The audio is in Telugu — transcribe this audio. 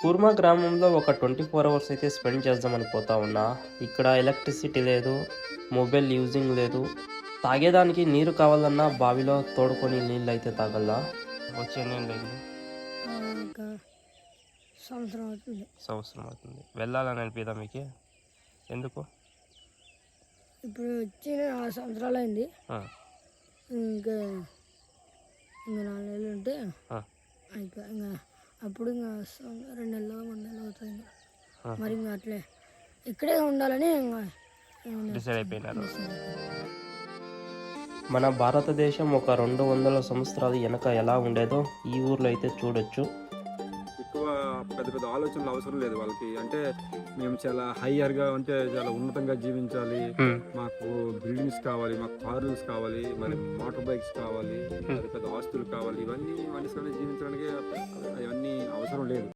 కుర్మా గ్రామంలో ఒక 24 అవర్స్ అయితే స్పెండ్ చేద్దామని పోతా ఉన్నా. ఇక్కడ ఎలక్ట్రిసిటీ లేదు, మొబైల్ యూజింగ్ లేదు. తాగేదానికి నీరు కావాలన్నా బావిలో తోడుకొని నీళ్ళైతే తాగల్లా. వచ్చే నీళ్ళైంది ఒక సంవత్సరం అవుతుంది. సంవత్సరం అవుతుంది. వెళ్ళాలని అనిపిదా మీకు? ఎందుకు? ఇప్పుడు వచ్చి 6 సంవత్సరాలు అయింది. ఇంకా 4 నెలలు ఉంటే అయిపోయి ఇంకా అప్పుడు ఇంకా 2 నెలలు 3 నెలలు అవుతుంది. మరి ఇంకా అట్లే ఇక్కడే ఉండాలని ఇంకా డిసైడ్ అయిపోయినారు. మన భారతదేశం ఒక 200 సంవత్సరాలు వెనక ఎలా ఉండేదో ఈ ఊర్లో అయితే చూడొచ్చు. ఎక్కువ పెద్ద పెద్ద ఆలోచనలు అవసరం లేదు వాళ్ళకి. అంటే మేము చాలా హయ్యర్గా అంటే చాలా ఉన్నతంగా జీవించాలి, మాకు బిల్డింగ్స్ కావాలి, మాకు కార్స్ కావాలి, మరి మోటార్ బైక్స్ కావాలి, పెద్ద పెద్ద ఆస్తులు కావాలి, ఇవన్నీ మనిషి జీవించడానికి అవన్నీ అవసరం లేదు.